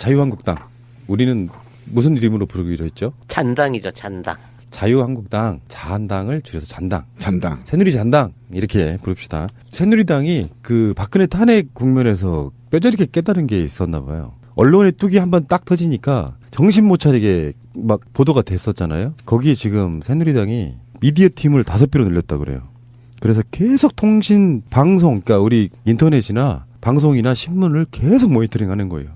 자유한국당. 우리는 무슨 이름으로 부르기로 했죠? 잔당이죠, 잔당. 자유한국당, 자한당을 줄여서 잔당. 잔당. 새누리 잔당. 이렇게 부릅시다. 새누리당이 그 박근혜 탄핵 국면에서 뼈저리게 깨달은 게 있었나 봐요. 언론의 뚝이 한번 딱 터지니까 정신 못 차리게 막 보도가 됐었잖아요. 거기에 지금 새누리당이 미디어 팀을 5배로 늘렸다 그래요. 그래서 계속 통신, 방송, 그러니까 우리 인터넷이나 방송이나 신문을 계속 모니터링하는 거예요.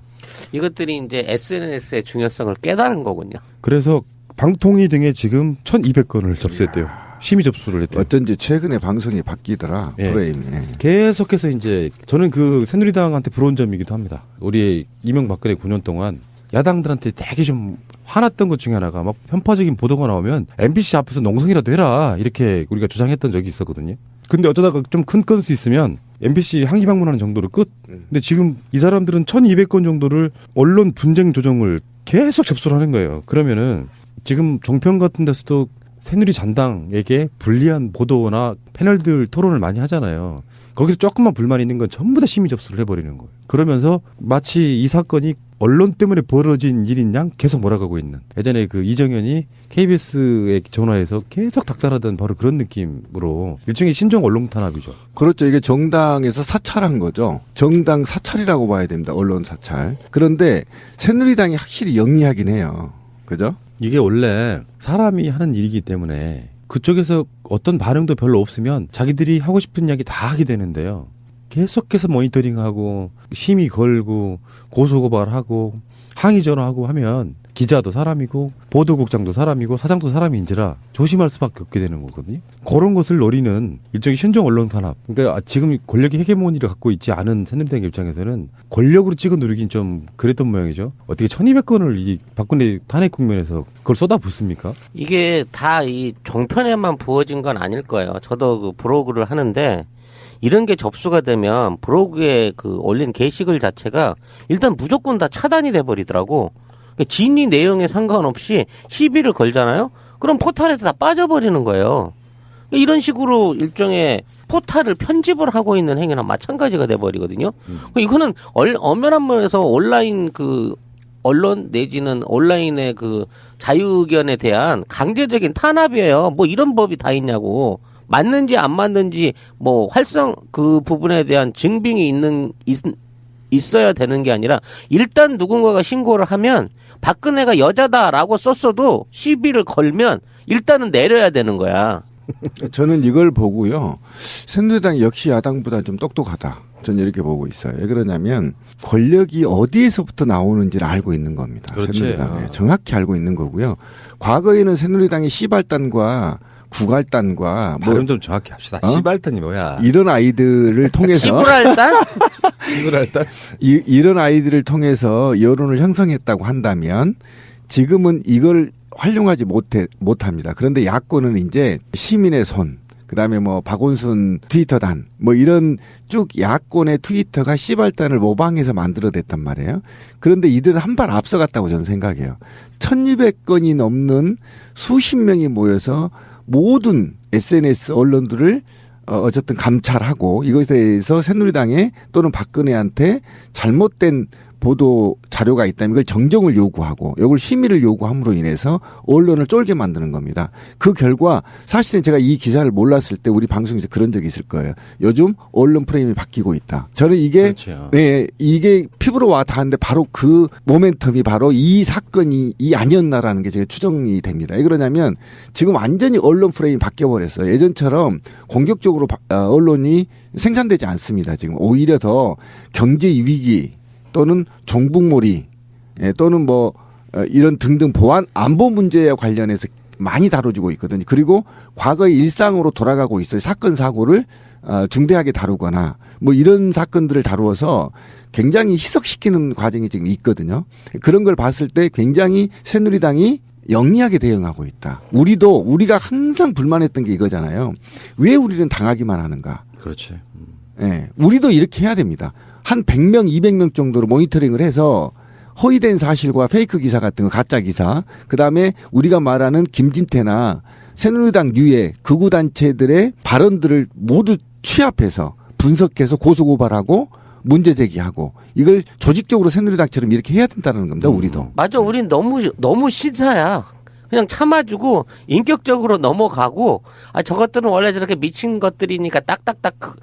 이것들이 이제 SNS의 중요성을 깨달은 거군요. 그래서 방통위 등에 지금 1,200건을 접수했대요. 심의 접수를 했대요. 어쩐지 최근에 방송이 바뀌더라. 예. 프레임이. 계속해서 이제 저는 그 새누리당한테 부러운 점이기도 합니다. 우리 이명박근혜 9년 동안 야당들한테 되게 좀 화났던 것 중에 하나가 막 편파적인 보도가 나오면 MBC 앞에서 농성이라도 해라 이렇게 우리가 주장했던 적이 있었거든요. 근데 어쩌다가 좀 큰 건수 있으면 MBC 항의 방문하는 정도로 끝. 근데 지금 이 사람들은 1,200건 정도를 언론 분쟁 조정을 계속 접수를 하는 거예요. 그러면은 지금 종편 같은 데서도 새누리 잔당에게 불리한 보도나 패널들 토론을 많이 하잖아요. 거기서 조금만 불만 있는 건 전부 다 심의 접수를 해버리는 거예요. 그러면서 마치 이 사건이 언론 때문에 벌어진 일인 양 계속 몰아가고 있는. 예전에 그 이정현이 KBS에 전화해서 계속 닥달하던 바로 그런 느낌으로 일종의 신종 언론 탄압이죠. 그렇죠. 이게 정당에서 사찰한 거죠. 정당 사찰이라고 봐야 됩니다. 언론 사찰. 그런데 새누리당이 확실히 영리하긴 해요. 그죠? 이게 원래 사람이 하는 일이기 때문에 그쪽에서 어떤 반응도 별로 없으면 자기들이 하고 싶은 이야기 다 하게 되는데요. 계속해서 모니터링하고 심의 걸고 고소고발하고 항의 전화하고 하면 기자도 사람이고 보도국장도 사람이고 사장도 사람인지라 조심할 수밖에 없게 되는 거거든요. 그런 것을 노리는 일종의 신종 언론 탄압. 그러니까 지금 권력의 헤게모니를 갖고 있지 않은 새누리당 입장에서는 권력으로 찍어 누르긴 좀 그랬던 모양이죠. 어떻게 1,200건을 이 박근혜 탄핵 국면에서 그걸 쏟아붓습니까? 이게 다 이 종편에만 부어진 건 아닐 거예요. 저도 그 브로그를 하는데 이런 게 접수가 되면 브로그에 그 올린 게시글 자체가 일단 무조건 다 차단이 돼버리더라고. 진위 내용에 상관없이 시비를 걸잖아요. 그럼 포탈에서 다 빠져버리는 거예요. 이런 식으로 일종의 포탈을 편집을 하고 있는 행위랑 마찬가지가 돼버리거든요. 이거는 엄연한 면에서 온라인 그 언론 내지는 온라인의 그 자유의견에 대한 강제적인 탄압이에요. 뭐 이런 법이 다 있냐고. 맞는지 안 맞는지 뭐 활성 그 부분에 대한 증빙이 있어야 되는 게 아니라 일단 누군가가 신고를 하면 박근혜가 여자다라고 썼어도 시비를 걸면 일단은 내려야 되는 거야. 저는 이걸 보고요. 새누리당 역시 야당보다 좀 똑똑하다. 저는 이렇게 보고 있어요. 왜 그러냐면 권력이 어디에서부터 나오는지를 알고 있는 겁니다. 그렇지. 새누리당에. 정확히 알고 있는 거고요. 과거에는 새누리당이 시발단과 구갈단과 발음 좀 정확히 합시다. 시발단이 뭐야? 이런 아이들을 통해서 시부랄단? 시부랄단? 이런 아이들을 통해서 여론을 형성했다고 한다면 지금은 이걸 활용하지 못합니다. 그런데 야권은 이제 시민의 손, 그다음에 뭐 박원순 트위터단 뭐 이런 쭉 야권의 트위터가 시발단을 모방해서 만들어냈단 말이에요. 그런데 이들은 한 발 앞서갔다고 저는 생각해요. 1,200건이 넘는 수십 명이 모여서 모든 SNS 언론들을 어쨌든 감찰하고 이것에 대해서 새누리당에 또는 박근혜한테 잘못된 보도 자료가 있다면 이걸 정정을 요구하고 이걸 심의를 요구함으로 인해서 언론을 쫄게 만드는 겁니다. 그 결과 사실은 제가 이 기사를 몰랐을 때 우리 방송에서 그런 적이 있을 거예요. 요즘 언론 프레임이 바뀌고 있다. 저는 이게 그렇죠. 네, 이게 피부로 와 닿았는데 바로 그 모멘텀이 바로 이 사건이 아니었나라는 게 제가 추정이 됩니다. 왜 그러냐면 지금 완전히 언론 프레임이 바뀌어버렸어요. 예전처럼 공격적으로 언론이 생산되지 않습니다. 지금 오히려 더 경제 위기 또는 종북몰이 또는 뭐 이런 등등 보안 안보 문제와 관련해서 많이 다뤄지고 있거든요. 그리고 과거의 일상으로 돌아가고 있어요. 사건 사고를 중대하게 다루거나 뭐 이런 사건들을 다루어서 굉장히 희석시키는 과정이 지금 있거든요. 그런 걸 봤을 때 굉장히 새누리당이 영리하게 대응하고 있다. 우리가 항상 불만했던 게 이거잖아요. 왜 우리는 당하기만 하는가? 그렇지. 네, 우리도 이렇게 해야 됩니다. 한 100명, 200명 정도로 모니터링을 해서 허위된 사실과 페이크 기사 같은 거, 가짜 기사, 그다음에 우리가 말하는 김진태나 새누리당 유해 극우단체들의 발언들을 모두 취합해서 분석해서 고소고발하고 문제 제기하고 이걸 조직적으로 새누리당처럼 이렇게 해야 된다는 겁니다. 우리도. 맞아. 우린 너무 신사야. 그냥 참아주고 인격적으로 넘어가고 저것들은 원래 저렇게 미친 것들이니까 딱딱딱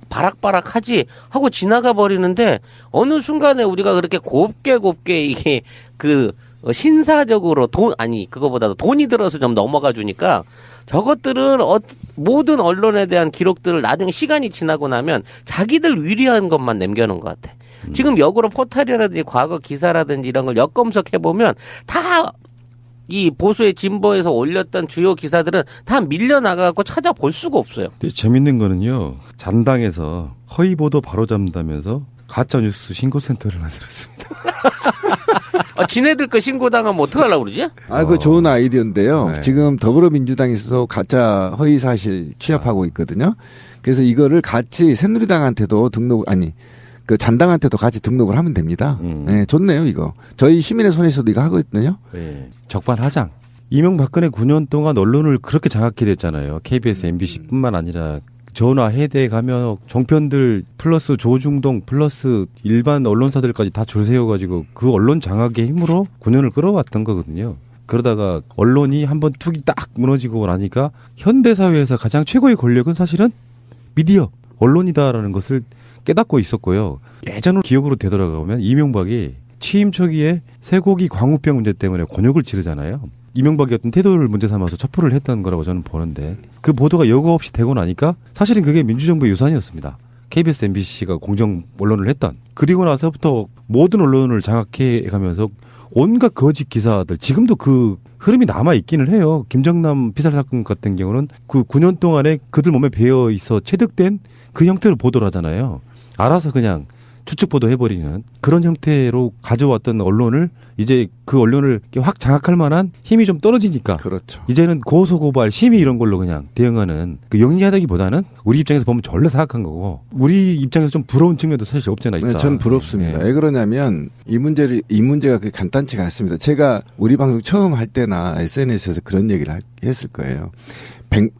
바락바락하지 하고 지나가 버리는데 어느 순간에 우리가 그렇게 곱게 이게 신사적으로 그거보다도 돈이 들어서 좀 넘어가 주니까 저것들은 모든 언론에 대한 기록들을 나중에 시간이 지나고 나면 자기들 위리한 것만 남겨놓은 것 같아. 지금 역으로 포탈이라든지 과거 기사라든지 이런 걸 역검색해보면 다 이 보수의 진보에서 올렸던 주요 기사들은 다 밀려나가고 찾아볼 수가 없어요. 근데 재밌는 거는요. 잔당에서 허위 보도 바로잡는다면서 가짜뉴스 신고센터를 만들었습니다. 지네들 거 신고당하면 어떡하려고 그러지? 그거 좋은 아이디어인데요. 네. 지금 더불어민주당에서 가짜 허위 사실 취합하고 있거든요. 그래서 이거를 같이 새누리당한테도 그 잔당한테도 같이 등록을 하면 됩니다. 네, 좋네요, 이거. 저희 시민의 손에서도 이거 하거든요. 네. 적반하장. 이명박근혜 9년 동안 언론을 그렇게 장악해 댔잖아요. KBS, MBC뿐만 아니라 전화, 해대 가면 종편들 플러스 조중동 플러스 일반 언론사들까지 다 줄 세워가지고 그 언론 장악의 힘으로 9년을 끌어왔던 거거든요. 그러다가 언론이 한번 툭이 딱 무너지고 나니까 현대사회에서 가장 최고의 권력은 사실은 미디어, 언론이다라는 것을 깨닫고 있었고요. 예전으로 기억으로 되돌아가면 이명박이 취임 초기에 쇠고기 광우병 문제 때문에 곤욕을 치르잖아요. 이명박이 어떤 태도를 문제 삼아서 첩부를 했던 거라고 저는 보는데 그 보도가 여과 없이 되고 나니까 사실은 그게 민주정부의 유산이었습니다. KBS, MBC가 공정 언론을 했던. 그리고 나서부터 모든 언론을 장악해 가면서 온갖 거짓 기사들 지금도 그 흐름이 남아 있기는 해요. 김정남 피살 사건 같은 경우는 그 9년 동안에 그들 몸에 배어 있어 체득된 그 형태로 보도를 하잖아요. 알아서 그냥 추측 보도해버리는 그런 형태로 가져왔던 언론을 이제 그 언론을 확 장악할 만한 힘이 좀 떨어지니까 그렇죠. 이제는 고소고발 심의 이런 걸로 그냥 대응하는 그 영리하다기보다는 우리 입장에서 보면 전례 사악한 거고 우리 입장에서 좀 부러운 측면도 사실 없잖아 있다. 네, 저는 부럽습니다. 네. 왜 그러냐면 이 문제가 그렇게 간단치가 않습니다. 제가 우리 방송 처음 할 때나 SNS에서 그런 얘기를 했을 거예요.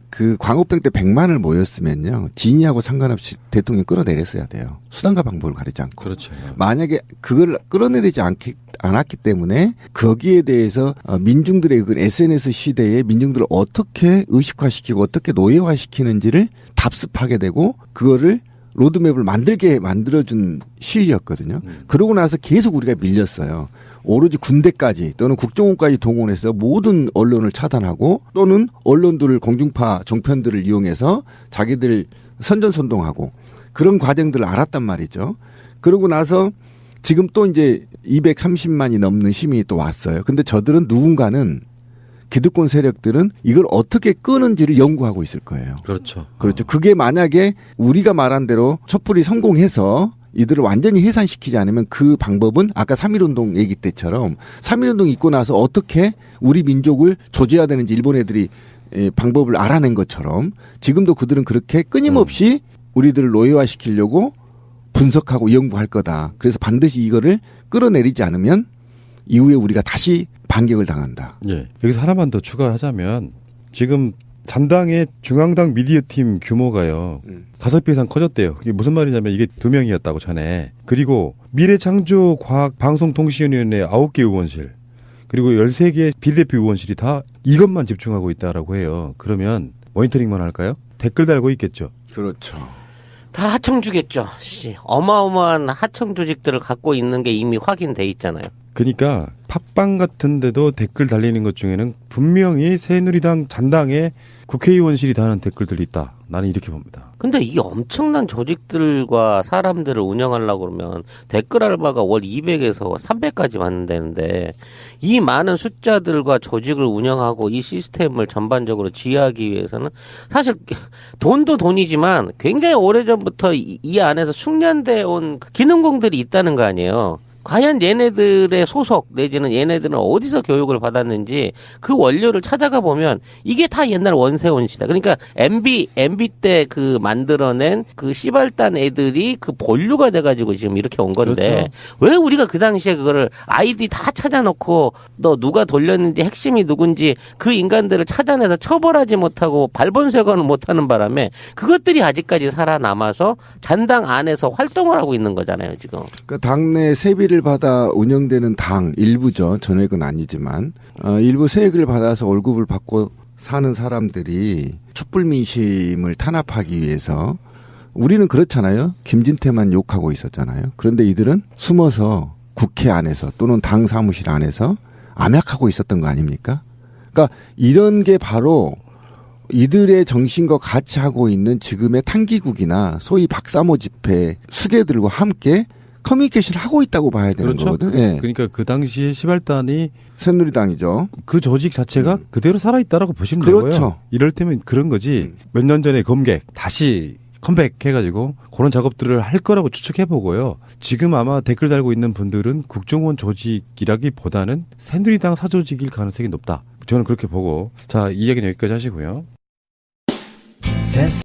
그 광우병 때 100만을 모였으면요. 진위하고 상관없이 대통령이 끌어내렸어야 돼요. 수단과 방법을 가리지 않고. 그렇죠. 만약에 그걸 끌어내리지 않았기 때문에 거기에 대해서 민중들의 그 SNS 시대에 민중들을 어떻게 의식화시키고 어떻게 노예화시키는지를 답습하게 되고 그거를 로드맵을 만들어준 시기였거든요. 그러고 나서 계속 우리가 밀렸어요. 오로지 군대까지 또는 국정원까지 동원해서 모든 언론을 차단하고 또는 언론들을 공중파 종편들을 이용해서 자기들 선전선동하고 그런 과정들을 알았단 말이죠. 그러고 나서 지금 또 이제 230만이 넘는 시민이 또 왔어요. 근데 저들은 누군가는 기득권 세력들은 이걸 어떻게 끄는지를 연구하고 있을 거예요. 그렇죠. 그렇죠. 그게 만약에 우리가 말한 대로 촛불이 성공해서 이들을 완전히 해산시키지 않으면 그 방법은 아까 3.1운동 얘기 때처럼 3.1운동 있고 나서 어떻게 우리 민족을 조져야 되는지 일본 애들이 방법을 알아낸 것처럼 지금도 그들은 그렇게 끊임없이 우리들을 노예화시키려고 분석하고 연구할 거다. 그래서 반드시 이거를 끌어내리지 않으면 이후에 우리가 다시 반격을 당한다. 예. 여기서 하나만 더 추가하자면 지금 잔당의 중앙당 미디어팀 규모가요. 5배 이상 커졌대요. 그게 무슨 말이냐면 이게 2명이었다고 전에. 그리고 미래창조과학방송통신위원회 9개 의원실 그리고 13개 비례대표 의원실이 다 이것만 집중하고 있다라고 해요. 그러면 모니터링만 할까요? 댓글 달고 있겠죠. 그렇죠. 다 하청주겠죠. 어마어마한 하청 조직들을 갖고 있는 게 이미 확인돼 있잖아요. 그러니까 팟빵 같은 데도 댓글 달리는 것 중에는 분명히 새누리당 잔당에 국회의원실이 다는 댓글들이 있다. 나는 이렇게 봅니다. 근데 이 엄청난 조직들과 사람들을 운영하려고 그러면 댓글 알바가 월 200에서 300까지 받는다는데 이 많은 숫자들과 조직을 운영하고 이 시스템을 전반적으로 지휘하기 위해서는 사실 돈도 돈이지만 굉장히 오래전부터 이 안에서 숙련돼 온 기능공들이 있다는 거 아니에요. 과연 얘네들의 소속 내지는 얘네들은 어디서 교육을 받았는지 그 원료를 찾아가 보면 이게 다 옛날 원세훈 시다. 그러니까 MB 때 그 만들어낸 그 씨발단 애들이 그 본류가 돼가지고 지금 이렇게 온 건데 그렇죠. 왜 우리가 그 당시에 그거를 아이디 다 찾아놓고 너 누가 돌렸는지 핵심이 누군지 그 인간들을 찾아내서 처벌하지 못하고 발본색원을 못하는 바람에 그것들이 아직까지 살아남아서 잔당 안에서 활동을 하고 있는 거잖아요 지금. 그러니까 당내 세비를 받아 운영되는 당 일부죠. 전액은 아니지만 일부 세액을 받아서 월급을 받고 사는 사람들이 촛불 민심을 탄압하기 위해서 우리는 그렇잖아요. 김진태만 욕하고 있었잖아요. 그런데 이들은 숨어서 국회 안에서 또는 당 사무실 안에서 암약하고 있었던 거 아닙니까? 그러니까 이런 게 바로 이들의 정신과 같이 하고 있는 지금의 탄기국이나 소위 박사모 집회 수괴들과 함께 커뮤니케이션을 하고 있다고 봐야 되는 그렇죠. 거거든요. 예. 그러니까 그 당시에 시발단이 새누리당이죠. 그 조직 자체가 그대로 살아있다라고 보시면 그렇죠. 되고요. 이럴 때면 그런 거지. 몇 년 전에 검객 다시 컴백해가지고 그런 작업들을 할 거라고 추측해보고요. 지금 아마 댓글 달고 있는 분들은 국정원 조직이라기보다는 새누리당 사조직일 가능성이 높다. 저는 그렇게 보고 자, 이 얘기는 여기까지 하시고요.